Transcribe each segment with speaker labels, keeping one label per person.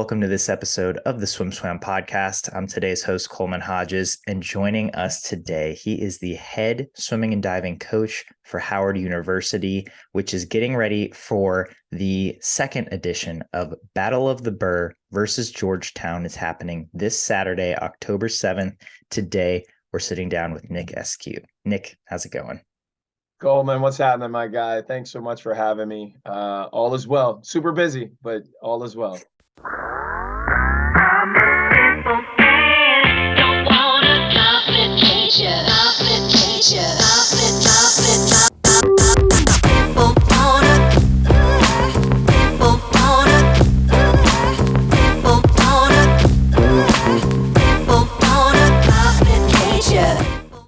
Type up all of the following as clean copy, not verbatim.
Speaker 1: Welcome to this episode of the SwimSwam podcast. I'm today's host, Coleman Hodges, and joining us today, he is the head swimming and diving coach for Howard University, which is getting ready for the second edition of Battle of the Burr versus Georgetown. Is happening this Saturday, October 7th. Today, we're sitting down with Nic Askew. Nic, how's it going?
Speaker 2: Coleman, what's happening, my guy? Thanks so much for having me. All is well. Super busy, but all is well.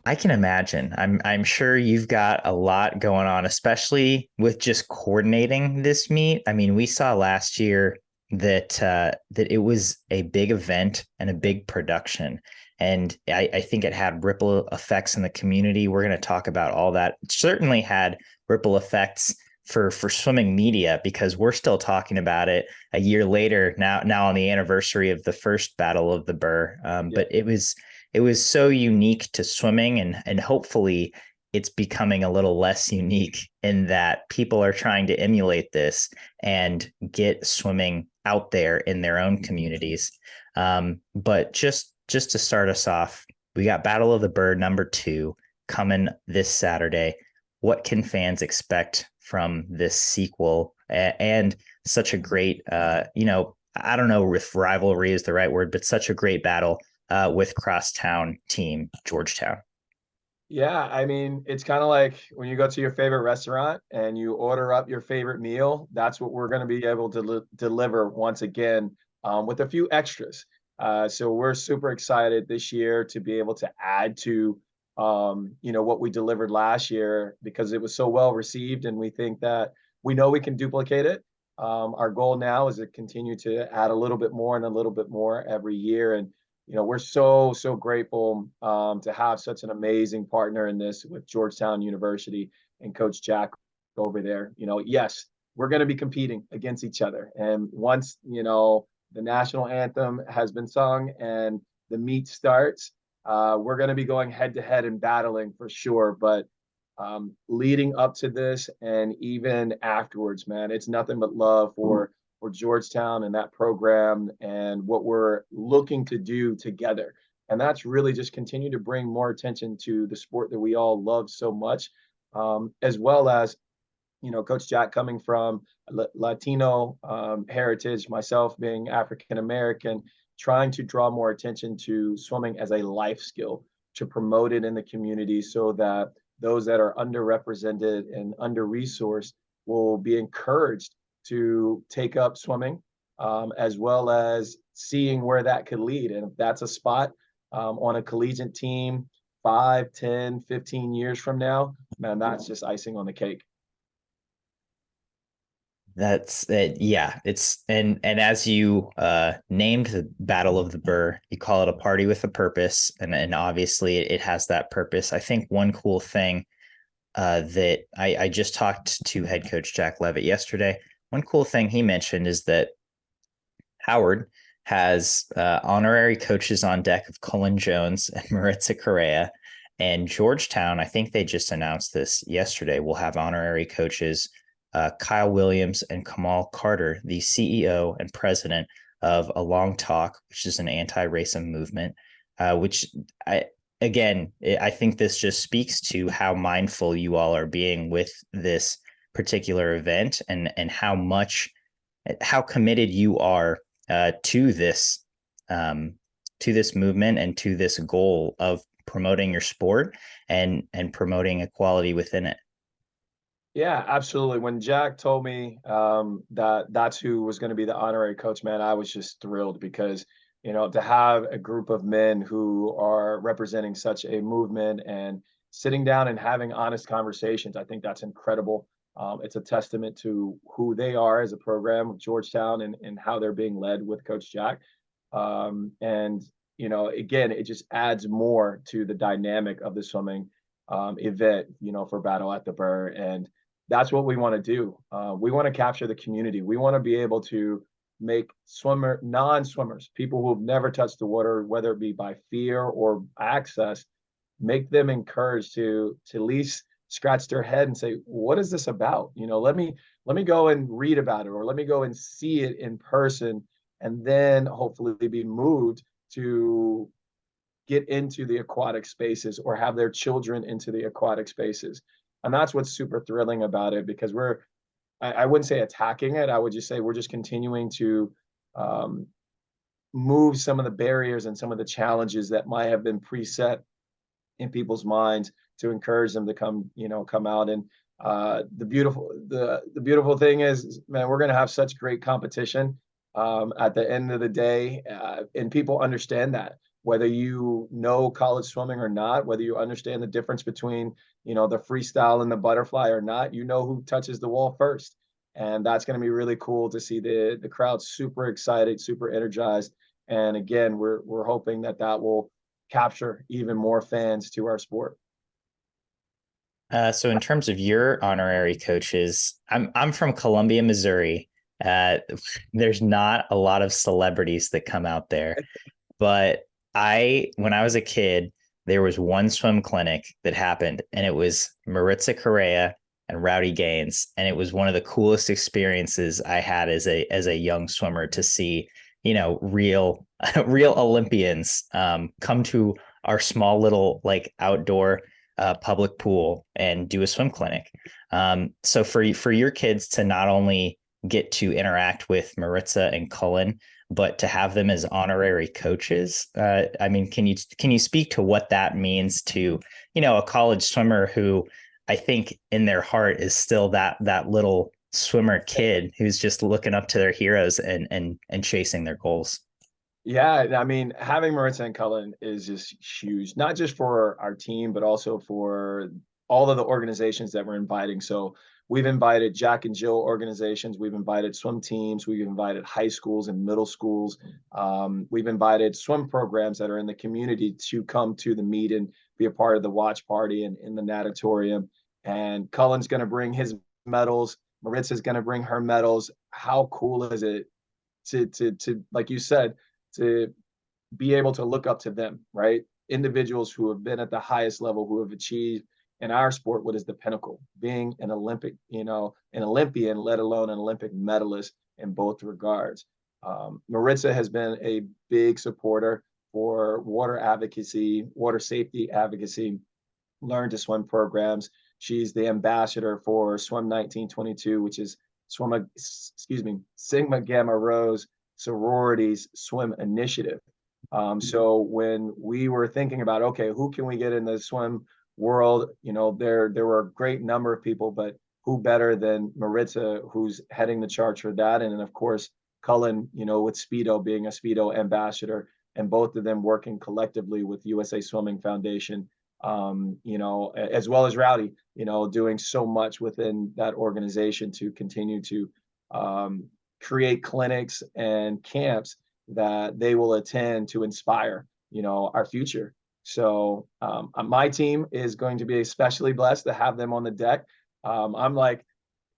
Speaker 1: I can imagine. I'm sure you've got a lot going on, especially with just coordinating this meet. I mean, we saw last year that it was a big event and a big production, and I think it had ripple effects in the community. We're going to talk about all that. It certainly had ripple effects for swimming media because we're still talking about it a year later now on the anniversary of the first Battle of the Burr. But it was so unique to swimming, and hopefully it's becoming a little less unique in that people are trying to emulate this and get swimming out there in their own communities. But just to start us off, we got Battle of the Burr #2 coming this Saturday. What can fans expect from this sequel and such a great, I don't know if rivalry is the right word, but such a great battle with crosstown team Georgetown?
Speaker 2: Yeah, I mean, it's kind of like when you go to your favorite restaurant and you order up your favorite meal. That's what we're going to be able to deliver once again, with a few extras. So we're super excited this year to be able to add to, what we delivered last year because it was so well received, and we think that we know we can duplicate it. Our goal now is to continue to add a little bit more and a little bit more every year, and we're so grateful to have such an amazing partner in this with Georgetown University and Coach Jack over there. Yes, we're going to be competing against each other, and once the national anthem has been sung and the meet starts, we're going to be going head to head and battling for sure. But leading up to this and even afterwards, man, it's nothing but love for Georgetown and that program and what we're looking to do together. And that's really just continue to bring more attention to the sport that we all love so much, as well as Coach Jack coming from Latino heritage, myself being African American, trying to draw more attention to swimming as a life skill to promote it in the community so that those that are underrepresented and under resourced will be encouraged to take up swimming, as well as seeing where that could lead. And if that's a spot on a collegiate team 5, 10, 15 years from now, man, that's just icing on the cake.
Speaker 1: That's it. Yeah, it's and as you named the Battle of the Burr, you call it a party with a purpose, and obviously it has that purpose. I think one cool thing that I just talked to head coach Jack Levitt yesterday. One cool thing he mentioned is that Howard has honorary coaches on deck of Cullen Jones and Maritza Correia, and Georgetown, I think they just announced this yesterday, will have honorary coaches Kyle Williams and Kamal Carter, the CEO and president of A Long Talk, which is an anti-racism movement, which I think this just speaks to how mindful you all are being with this particular event and how committed you are to this movement and to this goal of promoting your sport and promoting equality within it.
Speaker 2: Yeah, absolutely. When Jack told me that's who was going to be the honorary coach, man, I was just thrilled because, to have a group of men who are representing such a movement and sitting down and having honest conversations, I think that's incredible. It's a testament to who they are as a program with Georgetown and how they're being led with Coach Jack. And, again, it just adds more to the dynamic of the swimming event, for Battle at the Burr. And that's what we want to do. We want to capture the community. We want to be able to make non-swimmers, people who have never touched the water, whether it be by fear or access, make them encouraged to at least scratch their head and say, what is this about? Let me go and read about it, or let me go and see it in person, and then hopefully be moved to get into the aquatic spaces or have their children into the aquatic spaces. And that's what's super thrilling about it, because I wouldn't say attacking it. I would just say we're just continuing to um, move some of the barriers and some of the challenges that might have been preset in people's minds to encourage them to come out. And the beautiful thing is, man, we're going to have such great competition at the end of the day, and people understand that, whether you know college swimming or not, whether you understand the difference between the freestyle and the butterfly or not, who touches the wall first. And that's going to be really cool to see the crowd super excited, super energized. And again, we're hoping that will capture even more fans to our sport.
Speaker 1: So in terms of your honorary coaches, I'm from Columbia, Missouri. Uh, there's not a lot of celebrities that come out there, but when I was a kid, there was one swim clinic that happened, and it was Maritza Correia and Rowdy Gaines, and it was one of the coolest experiences I had as a young swimmer to see, real real Olympians come to our small little like outdoor public pool and do a swim clinic. So for your kids to not only get to interact with Maritza and Cullen, but to have them as honorary coaches, I mean, can you speak to what that means to a college swimmer who I think in their heart is still that little swimmer kid who's just looking up to their heroes and chasing their goals?
Speaker 2: Yeah, I mean, having Maritza and Cullen is just huge, not just for our team, but also for all of the organizations that we're inviting. So we've invited Jack and Jill organizations, we've invited swim teams, we've invited high schools and middle schools. We've invited swim programs that are in the community to come to the meet and be a part of the watch party and in the natatorium. And Cullen's going to bring his medals. Maritza's going to bring her medals. How cool is it to like you said, to be able to look up to them, right? Individuals who have been at the highest level, who have achieved in our sport what is the pinnacle, being an an Olympian, let alone an Olympic medalist in both regards. Maritza has been a big supporter for water advocacy, water safety advocacy, learn to swim programs. She's the ambassador for Swim 1922, which is Sigma Gamma Rho's sororities swim initiative. So when we were thinking about, okay, who can we get in the swim world? There were a great number of people, but who better than Maritza, who's heading the charge for that? And then of course, Cullen, with Speedo being a Speedo ambassador, and both of them working collectively with USA Swimming Foundation, as well as Rowdy, doing so much within that organization to continue to create clinics and camps that they will attend to inspire, our future. So my team is going to be especially blessed to have them on the deck. I'm like,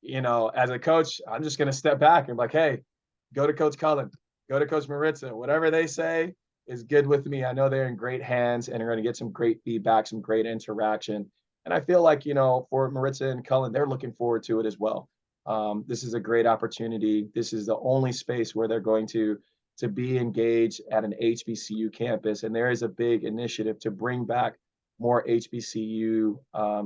Speaker 2: as a coach, I'm just going to step back and be like, hey, go to Coach Cullen, go to Coach Maritza, whatever they say is good with me. I know they're in great hands and are going to get some great feedback, some great interaction. And I feel like, for Maritza and Cullen, they're looking forward to it as well. This is a great opportunity. This is the only space where they're going to be engaged at an HBCU campus. And there is a big initiative to bring back more HBCU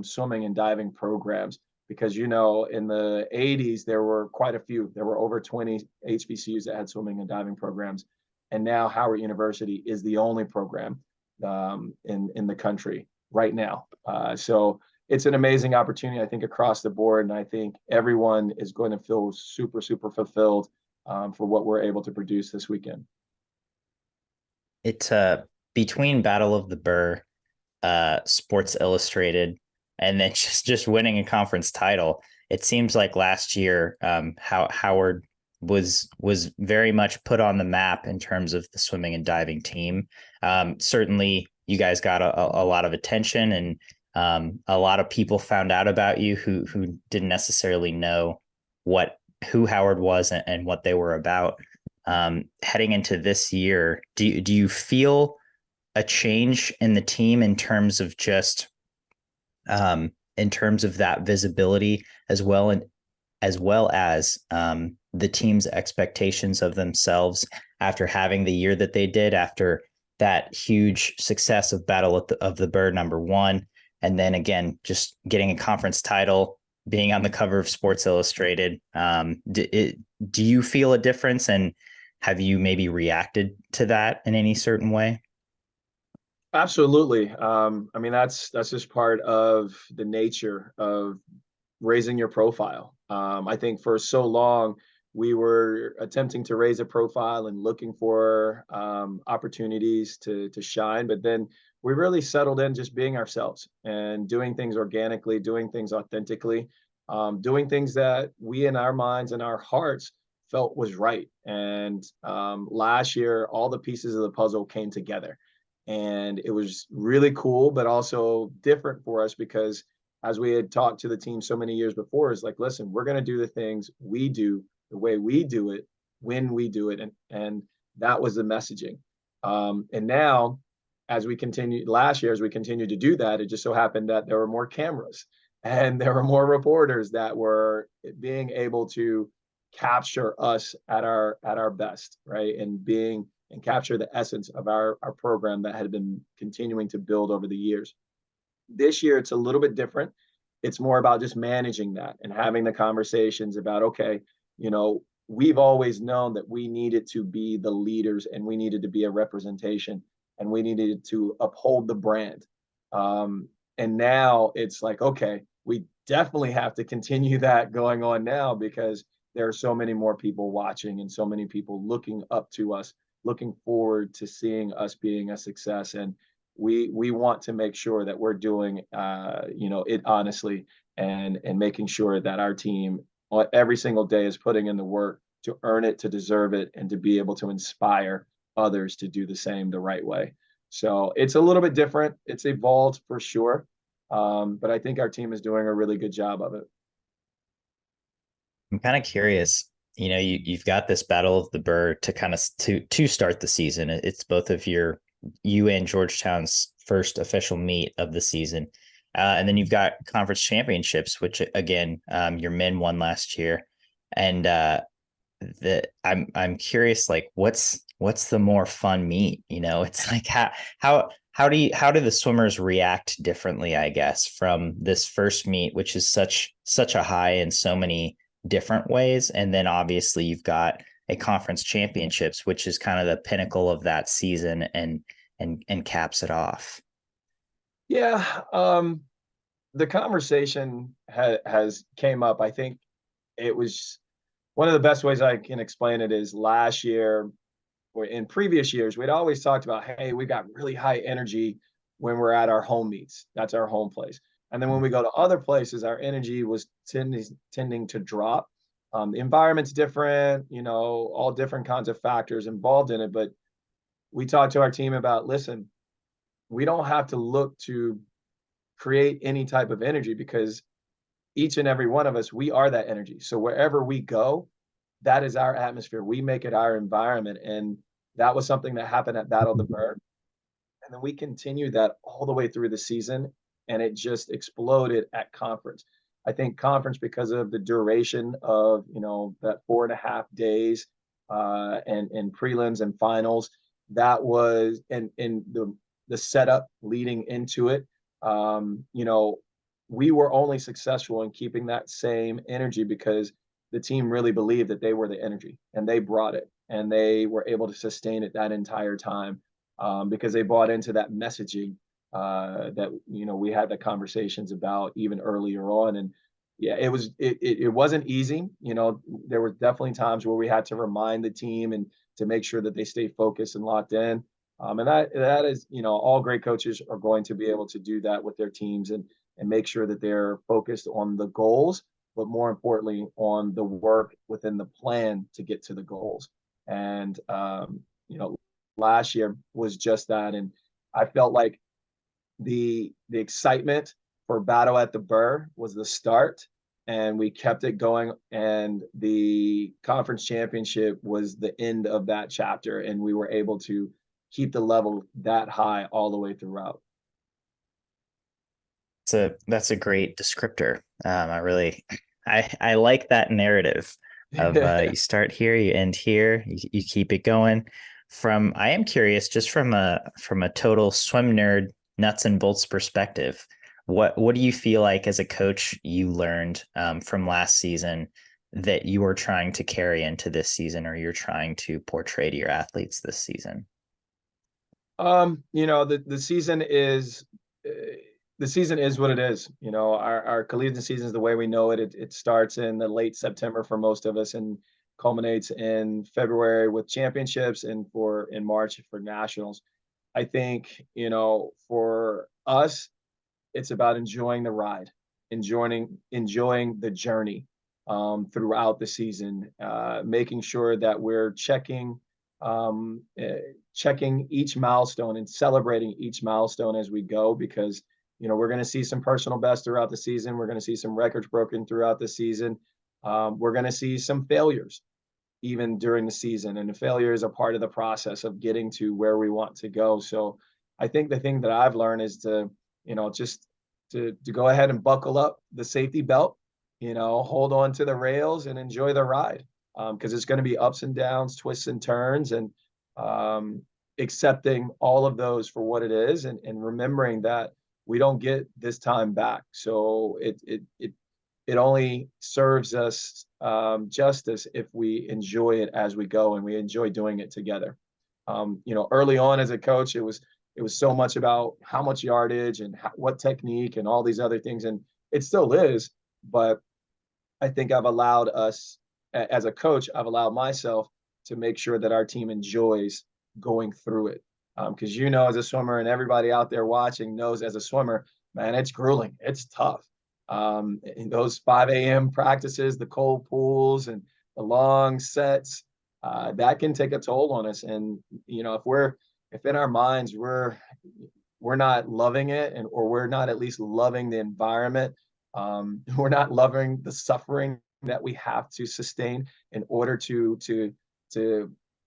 Speaker 2: swimming and diving programs, because, in the 80s, there were quite a few. There were over 20 HBCUs that had swimming and diving programs. And now Howard University is the only program in the country right now. So it's an amazing opportunity, I think, across the board. And I think everyone is going to feel super, super fulfilled for what we're able to produce this weekend.
Speaker 1: It's between Battle of the Burr, Sports Illustrated, and then just winning a conference title. It seems like last year, Howard was very much put on the map in terms of the swimming and diving team. Certainly, you guys got a lot of attention, and a lot of people found out about you who didn't necessarily know who Howard was and what they were about. heading into this year, do you feel a change in the team in terms of that visibility as well as the team's expectations of themselves after having the year that they did, after that huge success of of the Burr #1, and then again just getting a conference title, being on the cover of Sports Illustrated. Do you feel a difference, and have you maybe reacted to that in any certain way?
Speaker 2: Absolutely. I mean, that's just part of the nature of raising your profile. I think for so long we were attempting to raise a profile and looking for opportunities to shine, but then we really settled in just being ourselves and doing things organically, doing things authentically, doing things that we in our minds and our hearts felt was right. And last year, all the pieces of the puzzle came together, and it was really cool, but also different for us because as we had talked to the team so many years before, is like, listen, we're going to do the things we do the way we do it when we do it, and that was the messaging. And now, as we continue last year, as we continued to do that, it just so happened that there were more cameras and there were more reporters that were being able to capture us at our best, right? And capture the essence of our program that had been continuing to build over the years. This year, it's a little bit different. It's more about just managing that and having the conversations about, okay, we've always known that we needed to be the leaders and we needed to be a representation and we needed to uphold the brand. And now it's like, okay, we definitely have to continue that going on now because there are so many more people watching and so many people looking up to us, looking forward to seeing us being a success. And we want to make sure that we're doing it honestly and making sure that our team every single day is putting in the work to earn it, to deserve it, and to be able to inspire others to do the same the right way. So it's a little bit different. It's evolved for sure, but I think our team is doing a really good job of it.
Speaker 1: I'm kind of curious. You've got this Battle of the Burr to to start the season. It's both of you and Georgetown's first official meet of the season. And then you've got conference championships, which again, your men won last year. And I'm curious, like what's the more fun meet? It's like how do the swimmers react differently, I guess, from this first meet, which is such a high in so many different ways. And then obviously you've got a conference championships, which is kind of the pinnacle of that season and caps it off.
Speaker 2: Yeah, the conversation has came up. I think it was one of the best ways I can explain it is last year or in previous years, we'd always talked about, hey, we got really high energy when we're at our home meets. That's our home place. And then when we go to other places, our energy was tending to drop. The environment's different, all different kinds of factors involved in it. But we talked to our team about, listen, we don't have to look to create any type of energy because each and every one of us, we are that energy. So wherever we go, that is our atmosphere. We make it our environment. And that was something that happened at Battle of the Burn. And then we continued that all the way through the season. And it just exploded at conference. I think conference, because of the duration of, that 4.5 days and prelims and finals, that was, and the setup leading into it, we were only successful in keeping that same energy because the team really believed that they were the energy and they brought it and they were able to sustain it that entire time because they bought into that messaging that we had the conversations about even earlier on. And yeah, it wasn't easy. There were definitely times where we had to remind the team and to make sure that they stay focused and locked in. And that is, all great coaches are going to be able to do that with their teams and make sure that they're focused on the goals, but more importantly, on the work within the plan to get to the goals. And, last year was just that. And I felt like the excitement for Battle at the Burr was the start. and we kept it going. And the conference championship was the end of that chapter, and we were able to keep the level that high all the way throughout.
Speaker 1: That's a great descriptor. I really I like that narrative of you start here, you end here, you keep it going. From I am curious, just from a total swim nerd nuts and bolts perspective, what do you feel like as a coach you learned from last season that you are trying to carry into this season, or you're trying to portray to your athletes this season?
Speaker 2: The season is the season is what it is. Our collegiate season is the way we know it. It starts in the late September for most of us and culminates in February with championships and for in March for nationals. I think, for us, it's about enjoying the ride, enjoying the journey throughout the season, making sure that we're checking each milestone and celebrating each milestone as we go, because we're going to see some personal bests throughout the season. We're going to see some records broken throughout the season. We're going to see some failures even during the season, and the failure is a part of the process of getting to where we want to go. So I think the thing that I've learned is just to go ahead and buckle up the safety belt, hold on to the rails and enjoy the ride, because it's going to be ups and downs, twists and turns, and accepting all of those for what it is, and remembering that we don't get this time back. So it only serves us justice if we enjoy it as we go and we enjoy doing it together. Early on as a coach, it was so much about how much yardage and what technique and all these other things, and it still is. But I think I've allowed us, as a coach, I've allowed myself to make sure that our team enjoys going through it. Because as a swimmer, and everybody out there watching knows, as a swimmer, man, it's grueling, it's tough. In those 5 a.m. practices, the cold pools and the long sets, that can take a toll on us. And if in our minds we're not loving it, or we're not at least loving the environment, we're not loving the suffering that we have to sustain in order to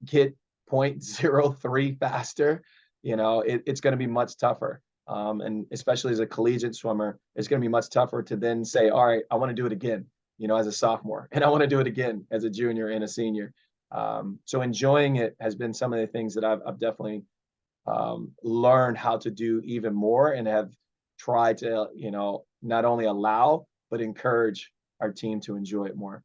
Speaker 2: get 0.03 faster, it's going to be much tougher. And especially as a collegiate swimmer, it's going to be much tougher to then say, all right, I want to do it again, as a sophomore, and I want to do it again as a junior and a senior. So enjoying it has been some of the things that I've definitely learned how to do even more, and have tried to, not only allow, but encourage our team to enjoy it more.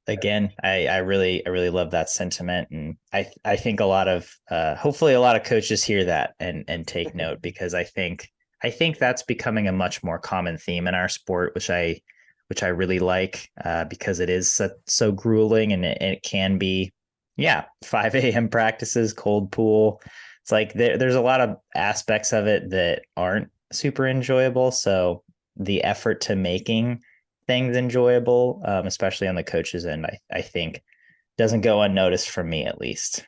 Speaker 1: Again, I really love that sentiment, and I think a lot of hopefully a lot of coaches hear that and take note, because I think that's becoming a much more common theme in our sport, which I really like, because it is so grueling, and it can be, yeah, 5 a.m. practices, cold pool. It's like there's a lot of aspects of it that aren't super enjoyable. So the effort to making things enjoyable, especially on the coaches end, I think doesn't go unnoticed from me, at least.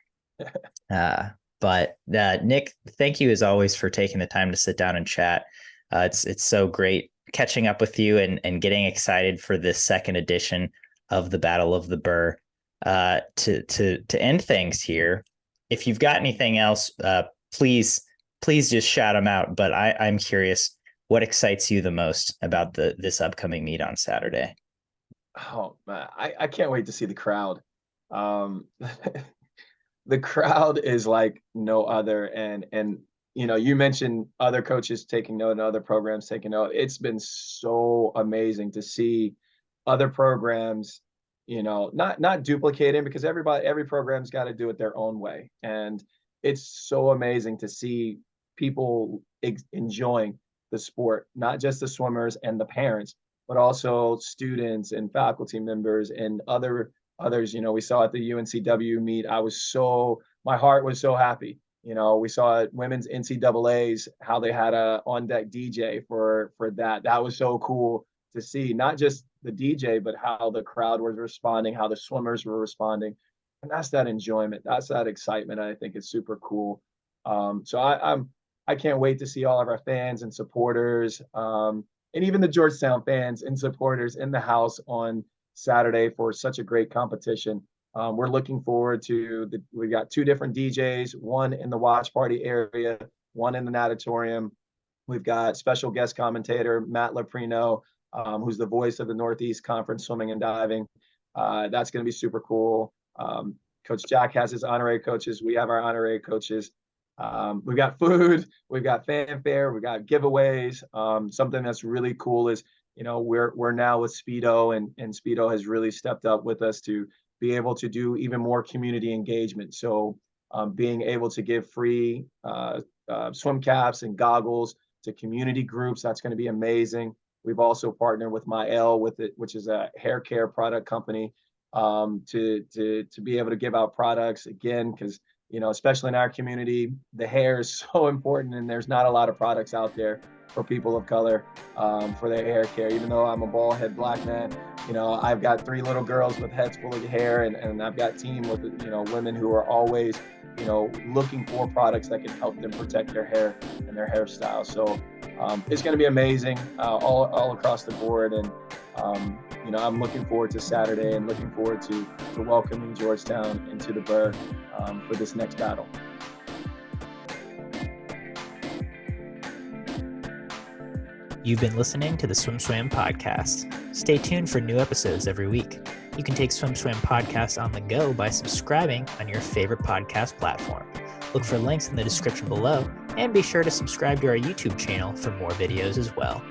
Speaker 1: But Nic, thank you as always for taking the time to sit down and chat. It's so great catching up with you and getting excited for this second edition of the Battle of the Burr. To end things here, if you've got anything else, please just shout them out. But I'm curious, what excites you the most about this upcoming meet on Saturday?
Speaker 2: Oh man, I can't wait to see the crowd. Um, the crowd is like no other, and you mentioned other coaches taking note and other programs taking note. It's been so amazing to see other programs, not duplicating, because every program's got to do it their own way, and it's so amazing to see people enjoying the sport, not just the swimmers and the parents, but also students and faculty members and others. We saw at the UNCW meet, my heart was so happy. We saw at women's NCAA's how they had a on deck DJ for that. That was so cool to see, not just the DJ, but how the crowd was responding, how the swimmers were responding. And that's that enjoyment. That's that excitement. I think it's super cool. So I can't wait to see all of our fans and supporters. and even the Georgetown fans and supporters in the house on Saturday for such a great competition. We're looking forward to we've got 2 different DJs, one in the watch party area, one in the natatorium. We've got special guest commentator Matt Leprino, who's the voice of the Northeast Conference Swimming and Diving. That's going to be super cool. Coach Jack has his honorary coaches. We have our honorary coaches. We've got food, we've got fanfare, we've got giveaways. Something that's really cool is, we're now with Speedo, and Speedo has really stepped up with us to be able to do even more community engagement. So being able to give free swim caps and goggles to community groups, that's going to be amazing. We've also partnered with Mael which is a hair care product company, to be able to give out products again, because especially in our community, the hair is so important, and there's not a lot of products out there for people of color, for their hair care. Even though I'm a bald head black man, I've got 3 little girls with heads full of hair, and I've got team with women who are always looking for products that can help them protect their hair and their hairstyle. So it's going to be amazing, all across the board, and I'm looking forward to Saturday, and looking forward to welcoming Georgetown into the Burr for this next battle.
Speaker 3: You've been listening to the SwimSwam podcast. Stay tuned for new episodes every week. You can take SwimSwam podcast on the go by subscribing on your favorite podcast platform. Look for links in the description below, and be sure to subscribe to our YouTube channel for more videos as well.